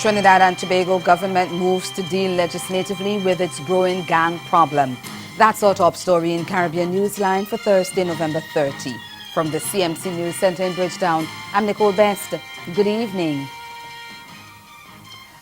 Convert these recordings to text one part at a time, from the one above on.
Trinidad and Tobago government moves to deal legislatively with its growing gang problem. That's our top story in Caribbean Newsline for Thursday, November 30. From the CMC News Center in Bridgetown, I'm Nicole Best. Good evening.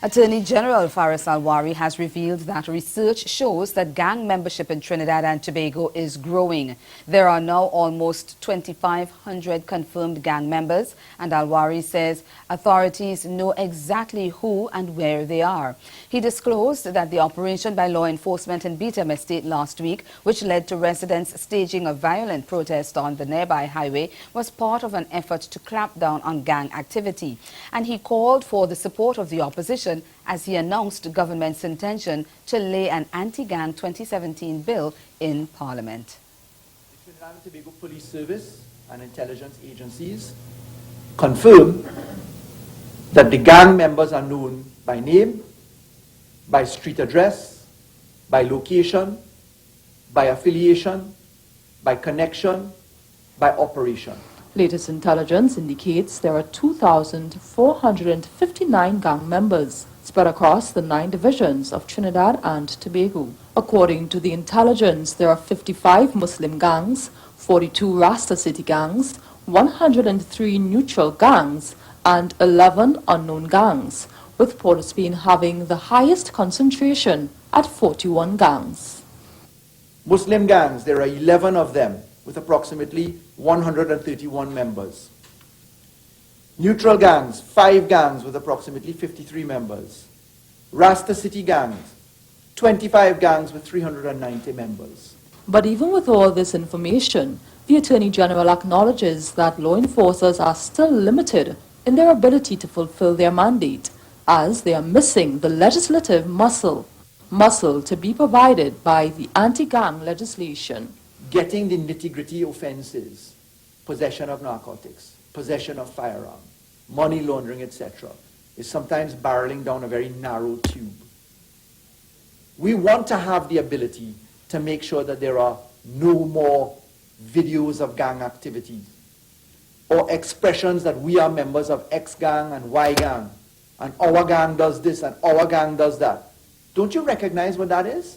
Attorney General Faris Alwari has revealed that research shows that gang membership in Trinidad and Tobago is growing. There are now almost 2,500 confirmed gang members, and Alwari says authorities know exactly who and where they are. He disclosed that the operation by law enforcement in Beetham Estate last week, which led to residents staging a violent protest on the nearby highway, was part of an effort to clamp down on gang activity. And he called for the support of the opposition as he announced the government's intention to lay an anti-gang 2017 bill in Parliament. The Trinidad and Tobago Police Service and intelligence agencies confirm that the gang members are known by name, by street address, by location, by affiliation, by connection, by operation. Latest intelligence indicates there are 2,459 gang members spread across the 9 divisions of Trinidad and Tobago. According to the intelligence, there are 55 Muslim gangs, 42 Rasta City gangs, 103 neutral gangs, and 11 unknown gangs, with Port of Spain having the highest concentration at 41 gangs. Muslim gangs, there are 11 of them, with approximately 131 members. Neutral gangs, 5 gangs with approximately 53 members. Rasta City gangs, 25 gangs with 390 members. But even with all this information, the Attorney General acknowledges that law enforcers are still limited in their ability to fulfill their mandate, as they are missing the legislative muscle to be provided by the anti-gang legislation. Getting the nitty-gritty offenses, possession of narcotics, possession of firearms, money laundering, etc., is sometimes barreling down a very narrow tube. We want to have the ability to make sure that there are no more videos of gang activities or expressions that we are members of X gang and Y gang, and our gang does this and our gang does that. Don't you recognize what that is?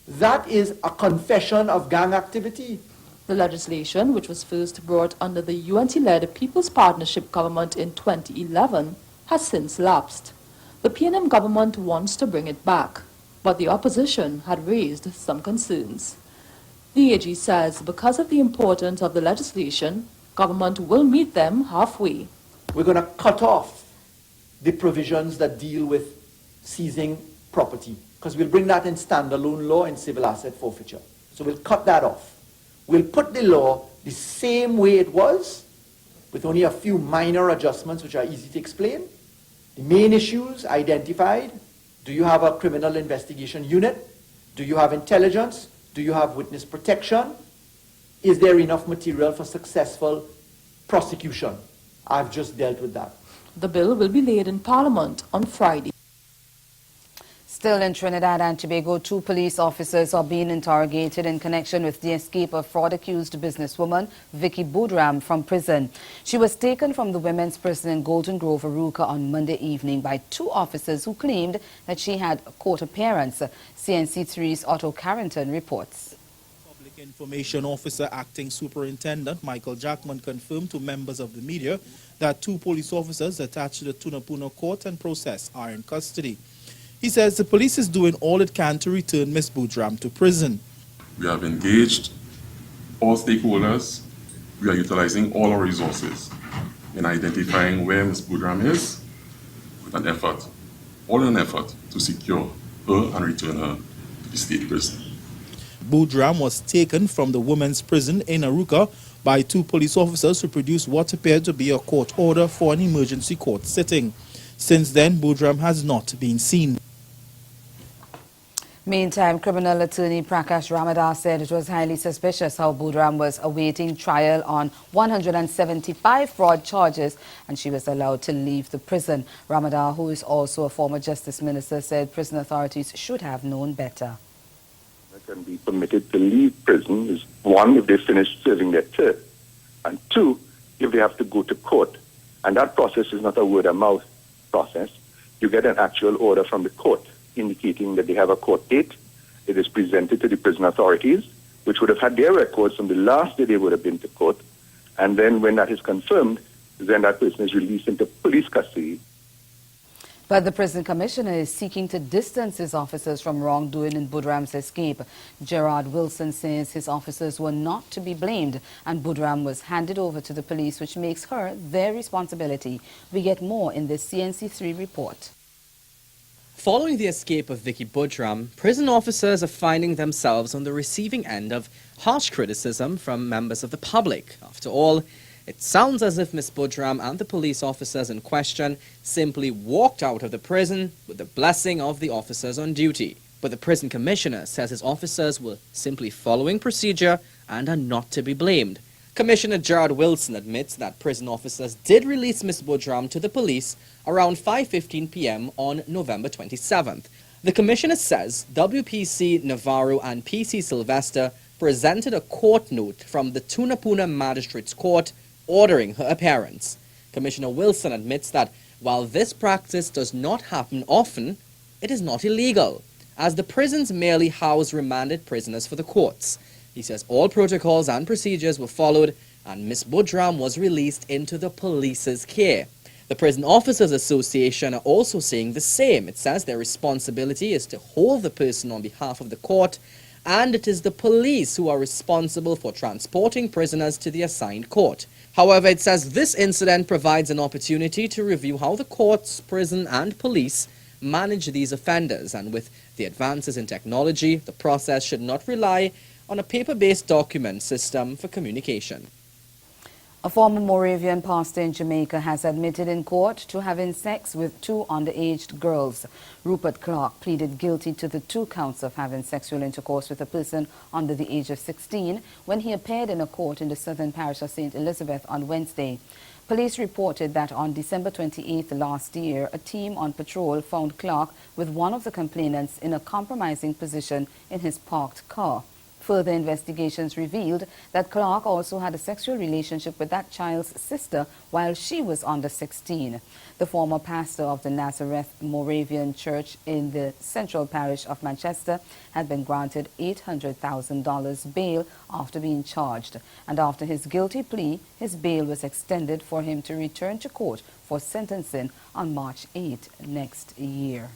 That is a confession of gang activity. The legislation, which was first brought under the UNT-led People's Partnership government in 2011, has since lapsed. The PNM government wants to bring it back, but the opposition had raised some concerns. The AG says because of the importance of the legislation, government will meet them halfway. We're going to cut off the provisions that deal with seizing property, because we'll bring that in standalone law in civil asset forfeiture. So we'll cut that off. We'll put the law the same way it was, with only a few minor adjustments which are easy to explain. The main issues identified: do you have a criminal investigation unit? Do you have intelligence? Do you have witness protection? Is there enough material for successful prosecution? I've just dealt with that. The bill will be laid in Parliament on Friday. Still in Trinidad and Tobago, 2 police officers are being interrogated in connection with the escape of fraud-accused businesswoman Vicky Boudram from prison. She was taken from the women's prison in Golden Grove, Aruca on Monday evening by 2 officers who claimed that she had a court appearance. CNC3's Otto Carrington reports. Public Information Officer Acting Superintendent Michael Jackman confirmed to members of the media that 2 police officers attached to the Tunapuna court and process are in custody. He says the police is doing all it can to return Ms. Boudram to prison. We have engaged all stakeholders, we are utilizing all our resources in identifying where Ms. Boudram is with an effort, all in an effort to secure her and return her to the state prison. Boudram was taken from the women's prison in Aruka by 2 police officers who produced what appeared to be a court order for an emergency court sitting. Since then, Boudram has not been seen. Meantime, criminal attorney Prakash Ramadar said it was highly suspicious how Boudram was awaiting trial on 175 fraud charges and she was allowed to leave the prison. Ramadar, who is also a former justice minister, said prison authorities should have known better. Can be permitted to leave prison is 1, if they finish serving their term, and 2, if they have to go to court. And that process is not a word-of-mouth process. You get an actual order from the court indicating that they have a court date. It is presented to the prison authorities, which would have had their records from the last day they would have been to court. And then when that is confirmed, then that person is released into police custody. But the prison commissioner is seeking to distance his officers from wrongdoing in Boudram's escape. Gerard Wilson says his officers were not to be blamed and Boudram was handed over to the police, which makes her their responsibility. We get more in this CNC3 report. Following the escape of Vicky Boudram, prison officers are finding themselves on the receiving end of harsh criticism from members of the public. After all, it sounds as if Ms. Boudram and the police officers in question simply walked out of the prison with the blessing of the officers on duty. But the prison commissioner says his officers were simply following procedure and are not to be blamed. Commissioner Gerard Wilson admits that prison officers did release Ms. Boudram to the police around 5:15 p.m. on November 27th. The commissioner says WPC Navarro and PC Sylvester presented a court note from the Tunapuna Magistrates Court ordering her appearance. Commissioner Wilson admits that while this practice does not happen often, it is not illegal, as the prisons merely house remanded prisoners for the courts. He says all protocols and procedures were followed and Ms. Boudram was released into the police's care. The Prison Officers Association are also saying the same. It says their responsibility is to hold the person on behalf of the court, and it is the police who are responsible for transporting prisoners to the assigned court. However, it says this incident provides an opportunity to review how the courts, prison and police manage these offenders, and with the advances in technology, the process should not rely on a paper-based document system for communication. A former Moravian pastor in Jamaica has admitted in court to having sex with 2 underage girls. Rupert Clark pleaded guilty to the 2 counts of having sexual intercourse with a person under the age of 16 when he appeared in a court in the southern parish of St. Elizabeth on Wednesday. Police reported that on December 28th last year, a team on patrol found Clark with one of the complainants in a compromising position in his parked car. Further investigations revealed that Clark also had a sexual relationship with that child's sister while she was under 16. The former pastor of the Nazareth Moravian Church in the Central Parish of Manchester had been granted $800,000 bail after being charged. And after his guilty plea, his bail was extended for him to return to court for sentencing on March 8 next year.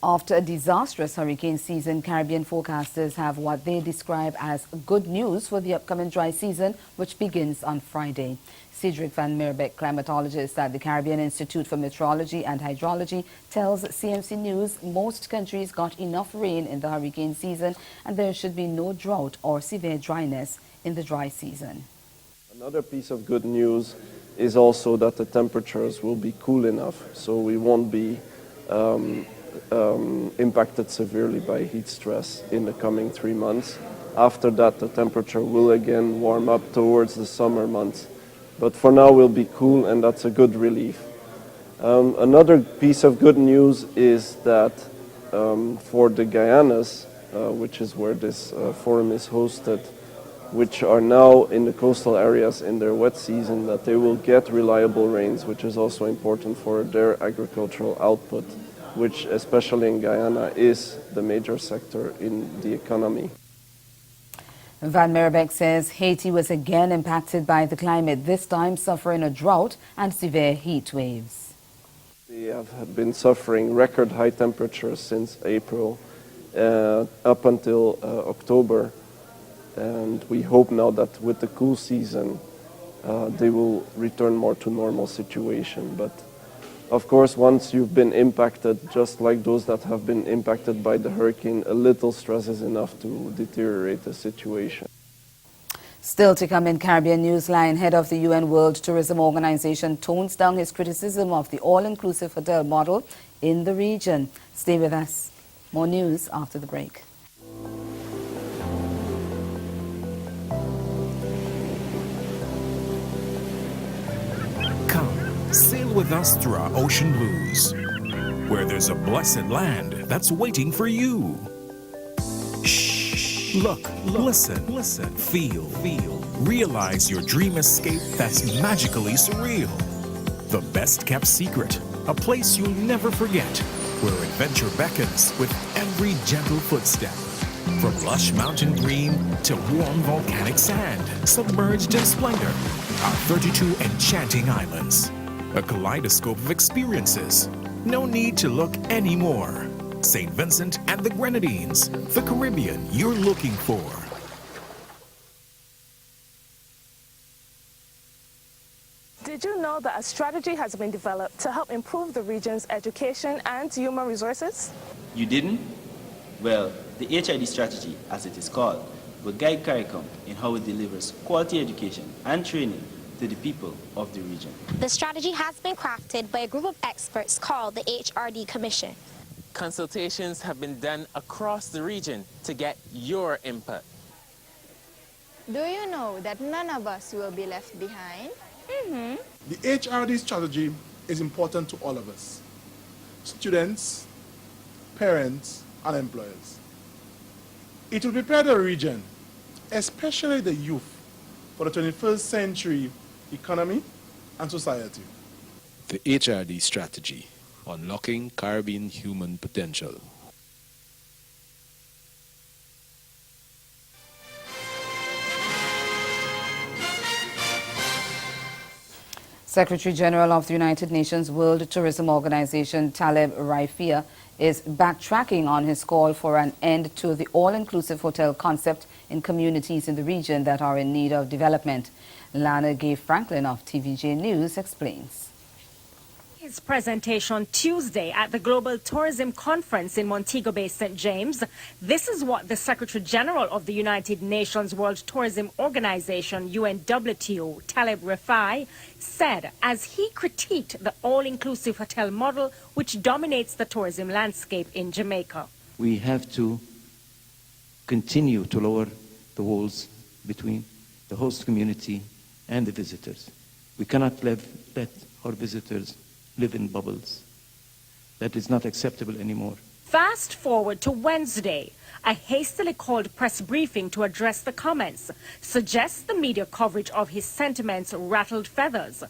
After a disastrous hurricane season, Caribbean forecasters have what they describe as good news for the upcoming dry season, which begins on Friday. Cedric Van Meerbeek, climatologist at the Caribbean Institute for Meteorology and Hydrology, tells CMC News most countries got enough rain in the hurricane season and there should be no drought or severe dryness in the dry season. Another piece of good news is also that the temperatures will be cool enough, so we won't be impacted severely by heat stress in the coming 3 months. After that, the temperature will again warm up towards the summer months. But for now, we'll be cool, and that's a good relief. Another piece of good news is that for the Guyanas, which is where this forum is hosted, which are now in the coastal areas in their wet season, that they will get reliable rains, which is also important for their agricultural output, which especially in Guyana is the major sector in the economy. Van Meerbeek says Haiti was again impacted by the climate, this time suffering a drought and severe heat waves. They have been suffering record high temperatures since April up until October. and we hope now that with the cool season, they will return more to normal situation. But of course, once you've been impacted, just like those that have been impacted by the hurricane, a little stress is enough to deteriorate the situation. Still to come in Caribbean Newsline, head of the UN World Tourism Organization tones down his criticism of the all-inclusive hotel model in the region. Stay with us. More news after the break. Come, sail with us through our ocean blues, where there's a blessed land that's waiting for you. Shh, look, listen, feel, realize your dream escape that's magically surreal. The best kept secret, a place you'll never forget, where adventure beckons with every gentle footstep. From lush mountain green to warm volcanic sand, submerged in splendor, our 32 enchanting islands. A kaleidoscope of experiences. No need to look anymore. St. Vincent and the Grenadines, the Caribbean you're looking for. Did you know that a strategy has been developed to help improve the region's education and human resources? You didn't? Well, the HID strategy, as it is called, will guide CARICOM in how it delivers quality education and training to the people of the region. The strategy has been crafted by a group of experts called the HRD Commission. Consultations have been done across the region to get your input. Do you know that none of us will be left behind? The HRD strategy is important to all of us, students, parents, and employers. It will prepare the region, especially the youth, for the 21st century economy and society. The HRD strategy, unlocking Caribbean human potential. Secretary General of the United Nations World Tourism Organization, Taleb Raifia, is backtracking on his call for an end to the all-inclusive hotel concept in communities in the region that are in need of development. Lana Gay Franklin of TVJ News explains. His presentation Tuesday at the Global Tourism Conference in Montego Bay, St. James. This is what the Secretary General of the United Nations World Tourism Organization, UNWTO, Taleb Rifai, said as he critiqued the all-inclusive hotel model which dominates the tourism landscape in Jamaica. We have to continue to lower the walls between the host community and the visitors. We cannot let our visitors live in bubbles. That is not acceptable anymore. Fast forward to Wednesday. A hastily called press briefing to address the comments suggests the media coverage of his sentiments rattled feathers.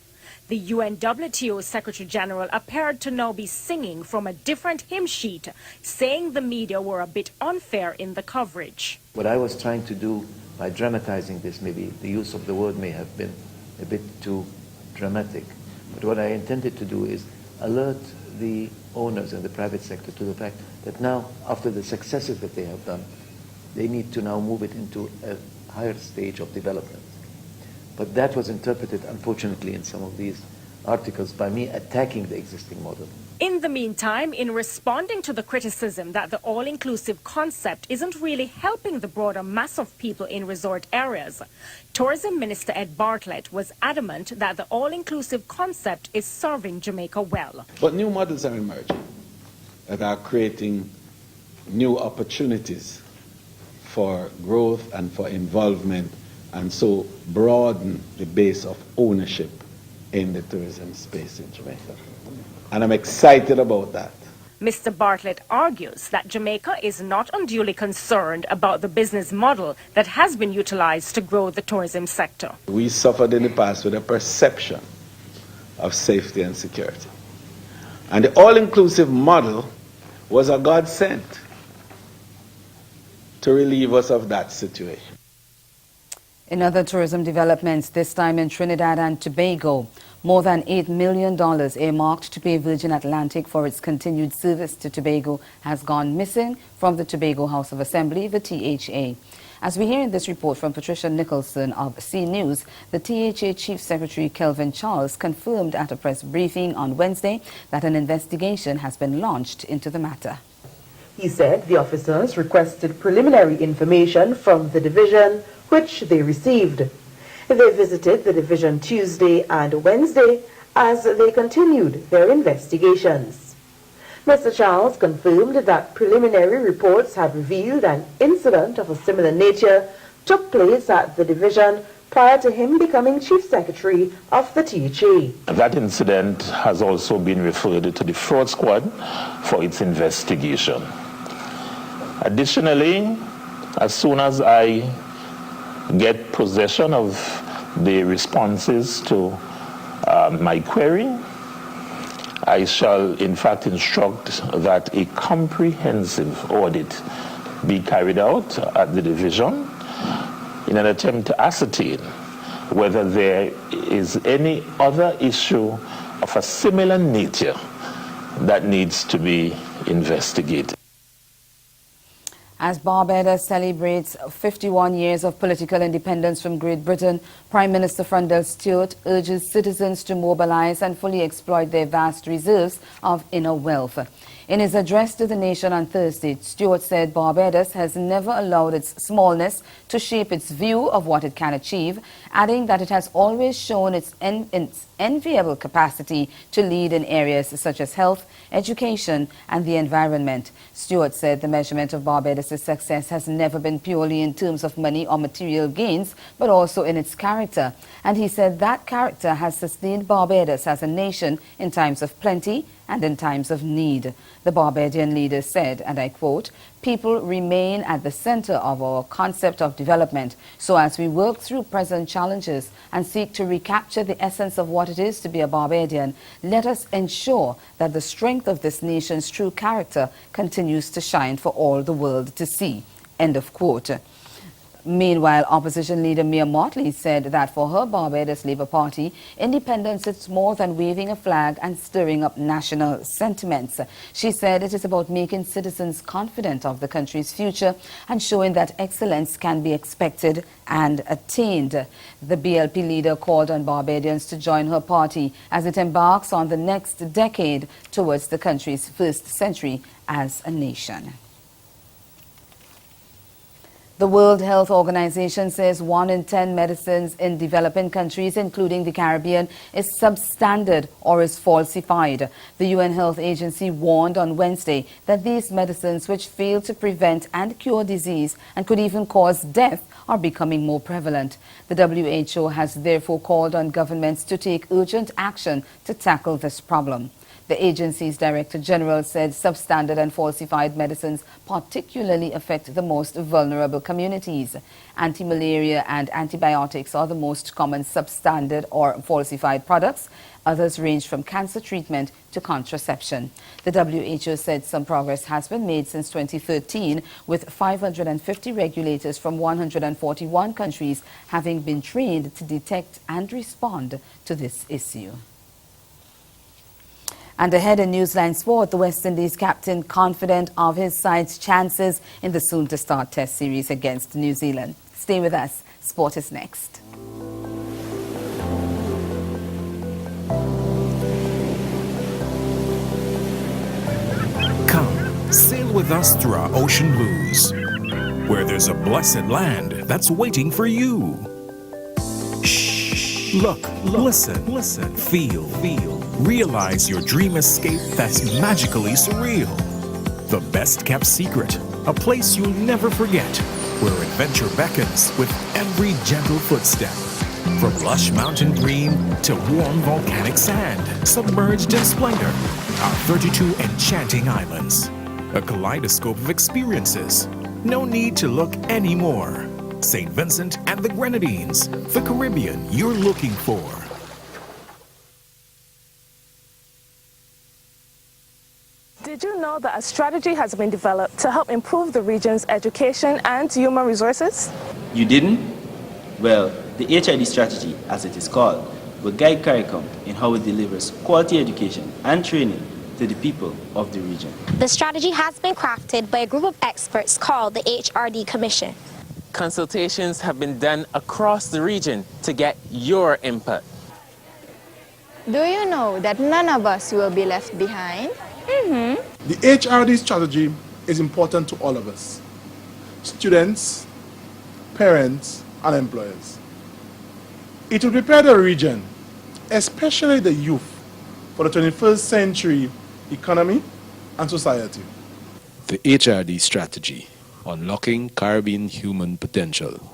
The UNWTO Secretary General appeared to now be singing from a different hymn sheet, saying the media were a bit unfair in the coverage. What I was trying to do by dramatizing this, maybe the use of the word may have been a bit too dramatic. But what I intended to do is alert the owners and the private sector to the fact that now, after the successes that they have done, they need to now move it into a higher stage of development. But that was interpreted, unfortunately, in some of these articles by me attacking the existing model. In the meantime, in responding to the criticism that the all-inclusive concept isn't really helping the broader mass of people in resort areas, Tourism Minister Ed Bartlett was adamant that the all-inclusive concept is serving Jamaica well. But new models are emerging that are creating new opportunities for growth and for involvement, and so broaden the base of ownership in the tourism space in Jamaica. And I'm excited about that. Mr. Bartlett argues that Jamaica is not unduly concerned about the business model that has been utilized to grow the tourism sector. We suffered in the past with a perception of safety and security. And the all-inclusive model was a godsend to relieve us of that situation. In other tourism developments, this time in Trinidad and Tobago, more than $8 million earmarked to pay Virgin Atlantic for its continued service to Tobago has gone missing from the Tobago House of Assembly, the THA. As we hear in this report from Patricia Nicholson of C News, the THA Chief Secretary Kelvin Charles confirmed at a press briefing on Wednesday that an investigation has been launched into the matter. He said the officers requested preliminary information from the division, which they received. They visited the division Tuesday and Wednesday as they continued their investigations. Mr. Charles confirmed that preliminary reports have revealed an incident of a similar nature took place at the division prior to him becoming Chief Secretary of the THA. That incident has also been referred to the fraud squad for its investigation. Additionally, as soon as I get possession of the responses to my query, I shall in fact instruct that a comprehensive audit be carried out at the division in an attempt to ascertain whether there is any other issue of a similar nature that needs to be investigated. As Barbados celebrates 51 years of political independence from Great Britain, Prime Minister Frondell Stewart urges citizens to mobilize and fully exploit their vast reserves of inner wealth. In his address to the nation on Thursday, Stewart said Barbados has never allowed its smallness to shape its view of what it can achieve, adding that it has always shown its enviable capacity to lead in areas such as health, education and the environment. Stewart said the measurement of Barbados' success has never been purely in terms of money or material gains, but also in its character. And he said that character has sustained Barbados as a nation in times of plenty and in times of need. The Barbadian leader said, and I quote, "People remain at the center of our concept of development. So as we work through present challenges and seek to recapture the essence of what it is to be a Barbadian, let us ensure that the strength of this nation's true character continues to shine for all the world to see." End of quote. Meanwhile, opposition leader Mia Motley said that for her Barbados Labour Party, independence is more than waving a flag and stirring up national sentiments. She said it is about making citizens confident of the country's future and showing that excellence can be expected and attained. The BLP leader called on Barbadians to join her party as it embarks on the next decade towards the country's first century as a nation. The World Health Organization says 1 in 10 medicines in developing countries, including the Caribbean, is substandard or is falsified. The UN Health Agency warned on Wednesday that these medicines, which fail to prevent and cure disease and could even cause death, are becoming more prevalent. The WHO has therefore called on governments to take urgent action to tackle this problem. The agency's Director General said substandard and falsified medicines particularly affect the most vulnerable communities. Anti-malaria and antibiotics are the most common substandard or falsified products. Others range from cancer treatment to contraception. The WHO said some progress has been made since 2013, with 550 regulators from 141 countries having been trained to detect and respond to this issue. And ahead in Newsline Sport, the West Indies captain confident of his side's chances in the soon-to-start Test series against New Zealand. Stay with us. Sport is next. Come, sail with us through our ocean blues, where there's a blessed land that's waiting for you. Shh, look, listen, feel. Realize your dream escape that's magically surreal. The best kept secret, a place you'll never forget, where adventure beckons with every gentle footstep. From lush mountain green to warm volcanic sand, submerged in splendor, our 32 enchanting islands. A kaleidoscope of experiences. No need to look anymore. St. Vincent and the Grenadines, the Caribbean you're looking for. Did you know that a strategy has been developed to help improve the region's education and human resources? You didn't? Well, the HID strategy, as it is called, will guide CARICOM in how it delivers quality education and training to the people of the region. The strategy has been crafted by a group of experts called the HRD Commission. consultations have been done across the region to get your input. Do you know that none of us will be left behind? The HRD strategy is important to all of us, students, parents, and employers. It will prepare the region, especially the youth, for the 21st century economy and society. The HRD strategy, unlocking Caribbean human potential.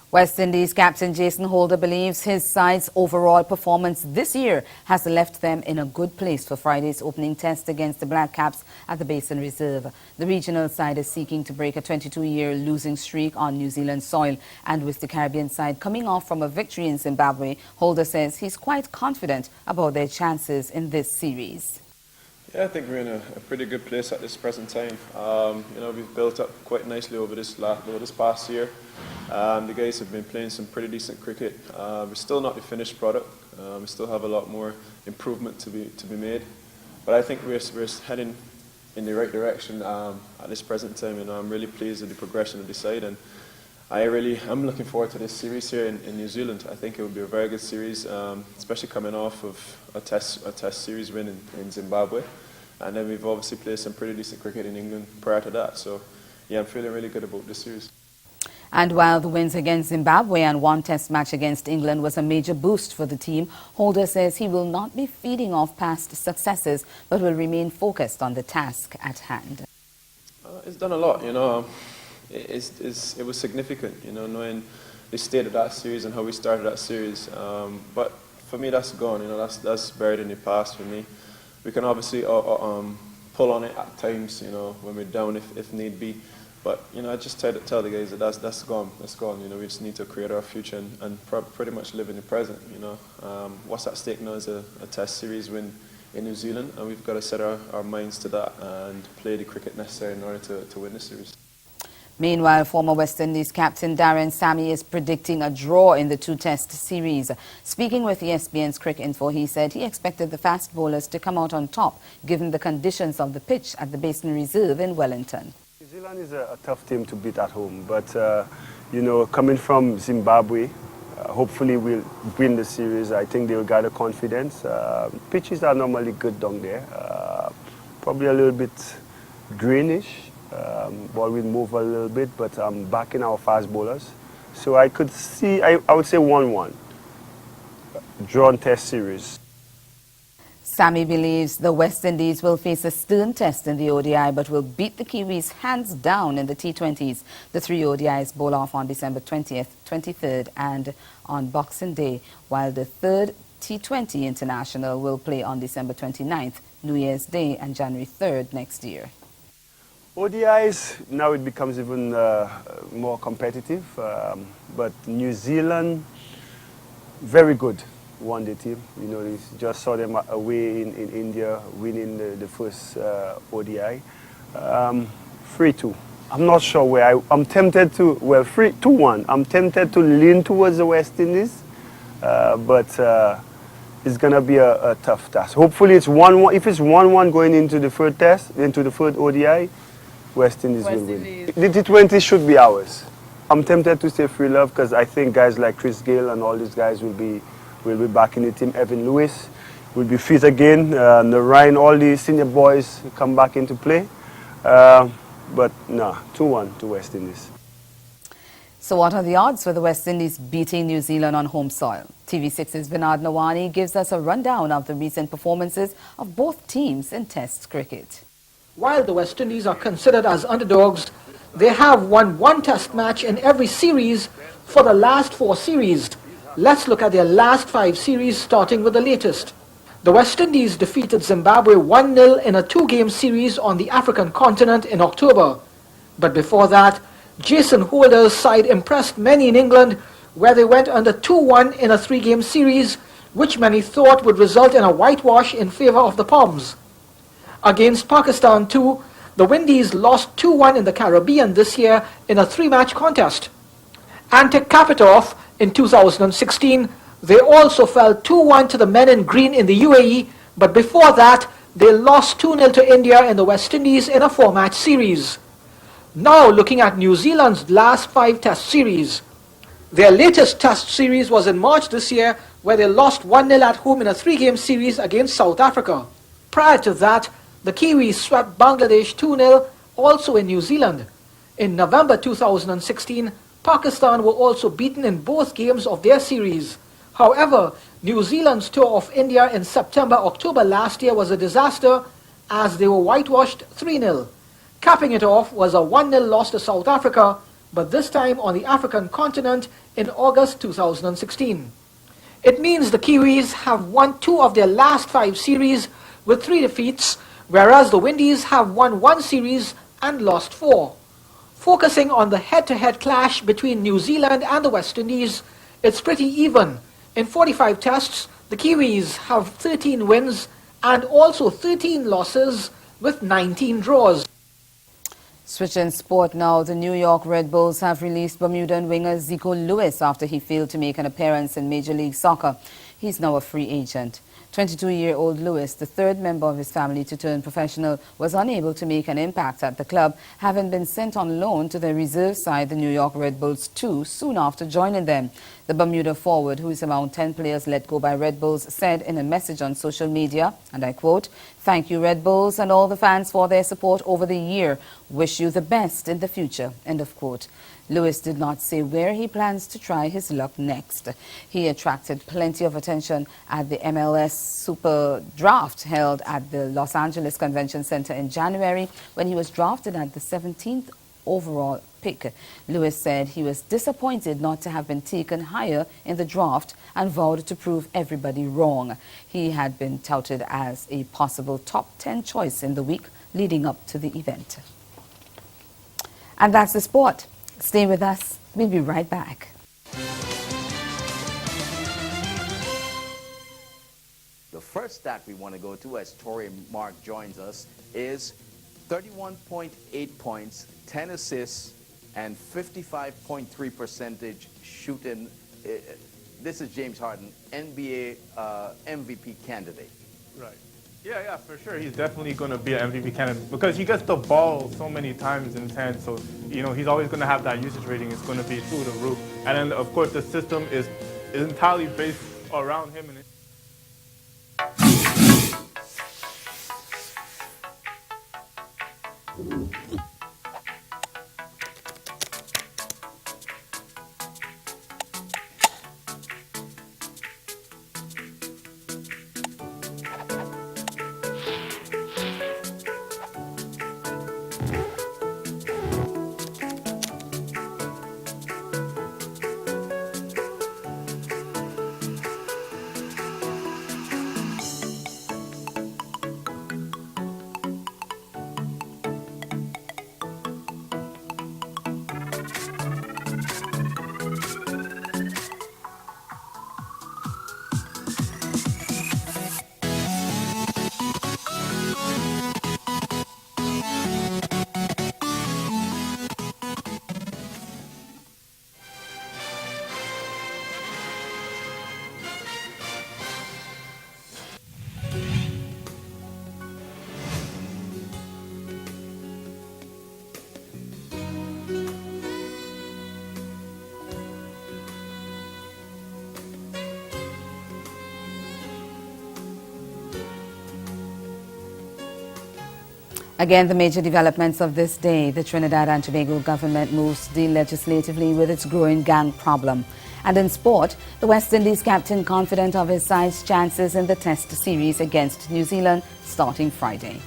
West Indies captain Jason Holder believes his side's overall performance this year has left them in a good place for Friday's opening test against the Black Caps at the Basin Reserve. The regional side is seeking to break a 22-year losing streak on New Zealand soil, and with the Caribbean side coming off from a victory in Zimbabwe, Holder says he's quite confident about their chances in this series. Yeah, I think we're in a pretty good place at this present time. We've built up quite nicely over this past year. The guys have been playing some pretty decent cricket. We're still not the finished product. We still have a lot more improvement to be made. But I think we're heading in the right direction at this present time. I'm really pleased with the progression of the side, and I'm looking forward to this series here in New Zealand. I think it will be a very good series, especially coming off of a test series win in Zimbabwe. And then we've obviously played some pretty decent cricket in England prior to that. So, yeah, I'm feeling really good about this series. And while the wins against Zimbabwe and one test match against England was a major boost for the team, Holder says he will not be feeding off past successes, but will remain focused on the task at hand. It's done a lot, It was significant, knowing the state of that series and how we started that series. But for me, that's gone. That's buried in the past for me. We can obviously pull on it at times, when we're down if need be. But I just try to tell the guys that that's gone. That's gone. We just need to create our future and pretty much live in the present. What's at stake now is a test series win in New Zealand, and we've got to set our minds to that and play the cricket necessary in order to win the series. Meanwhile, former West Indies captain Darren Sammy is predicting a draw in the two-test series. Speaking with ESPN's Cricket Info, he said he expected the fast bowlers to come out on top, given the conditions of the pitch at the Basin Reserve in Wellington. New Zealand is a tough team to beat at home, but coming from Zimbabwe, hopefully we'll win the series. I think they'll gather confidence. Pitches are normally good down there, probably a little bit greenish. Ball will move a little bit, but I'm backing our fast bowlers. So I could see, I would say 1-1, drawn test series. Sammy believes the West Indies will face a stern test in the ODI, but will beat the Kiwis hands down in the T20s. The three ODIs bowl off on December 20th, 23rd and on Boxing Day, while the third T20 International will play on December 29th, New Year's Day and January 3rd next year. ODIs, now it becomes even more competitive, but New Zealand, very good one-day team. You just saw them away in India, winning the first ODI. 3-2. I'm not sure where I'm tempted to, 2-1. I'm tempted to lean towards the West Indies, but it's going to be a tough task. Hopefully it's 1-1. If it's 1-1 going into the third test, into the third ODI, West Indies will win. The T20 should be ours. I'm tempted to say free love because I think guys like Chris Gayle and all these guys will be back in the team. Evan Lewis will be fit again. Narayan, all the senior boys come back into play. But no, 2-1 to West Indies. So what are the odds for the West Indies beating New Zealand on home soil? TV6's Vinod Nawani gives us a rundown of the recent performances of both teams in Test cricket. While the West Indies are considered as underdogs, they have won one test match in every series for the last 4 series. Let's look at their last 5 series, starting with the latest. The West Indies defeated Zimbabwe 1-0 in a 2-game series on the African continent in October. But before that, Jason Holder's side impressed many in England, where they went under 2-1 in a 3-game series, which many thought would result in a whitewash in favor of the Poms. Against Pakistan too, The Windies lost 2-1 in the Caribbean this year in a 3-match contest. And to cap it off, in 2016, they also fell 2-1 to the men in green in the UAE, but before that, they lost 2-0 to India in the West Indies in a 4-match series. Now looking at New Zealand's last 5 test series. Their latest test series was in March this year, where they lost 1-0 at home in a 3-game series against South Africa. Prior to that, the Kiwis swept Bangladesh 2-0, also in New Zealand. In November 2016, Pakistan were also beaten in both games of their series. However, New Zealand's tour of India in September-October last year was a disaster, as they were whitewashed 3-0. Capping it off was a 1-0 loss to South Africa, but this time on the African continent in August 2016. It means the Kiwis have won 2 of their last 5 series with 3 defeats, whereas the Windies have won 1 series and lost 4. Focusing on the head-to-head clash between New Zealand and the West Indies, it's pretty even. In 45 tests, the Kiwis have 13 wins and also 13 losses with 19 draws. Switching sport now, the New York Red Bulls have released Bermudan winger Zico Lewis after he failed to make an appearance in Major League Soccer. He's now a free agent. 22-year-old Lewis, the third member of his family to turn professional, was unable to make an impact at the club, having been sent on loan to their reserve side, the New York Red Bulls 2, soon after joining them. The Bermuda forward, who is among 10 players let go by Red Bulls, said in a message on social media, and I quote, "Thank you, Red Bulls, and all the fans for their support over the year. Wish you the best in the future," end of quote. Lewis did not say where he plans to try his luck next. He attracted plenty of attention at the MLS Super Draft held at the Los Angeles Convention Center in January when he was drafted at the 17th overall pick. Lewis said he was disappointed not to have been taken higher in the draft and vowed to prove everybody wrong. He had been touted as a possible top 10 choice in the week leading up to the event. And that's the sport. Stay with us. We'll be right back. The first stat we want to go to as Tori Mark joins us is 31.8 points, 10 assists, and 55.3% shooting. This is James Harden, NBA MVP candidate. Right. Yeah, for sure. He's definitely going to be an MVP candidate because he gets the ball so many times in his hand. So, he's always going to have that usage rating. It's going to be through the roof. And then, of course, the system is entirely based around him. Again, the major developments of this day. The Trinidad and Tobago government moves to deal legislatively with its growing gang problem. And in sport, the West Indies captain confident of his side's chances in the test series against New Zealand starting Friday.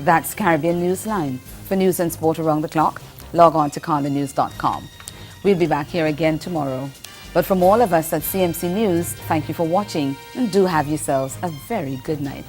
That's Caribbean Newsline. For news and sport around the clock, log on to condanews.com. We'll be back here again tomorrow. But from all of us at CMC News, thank you for watching and do have yourselves a very good night.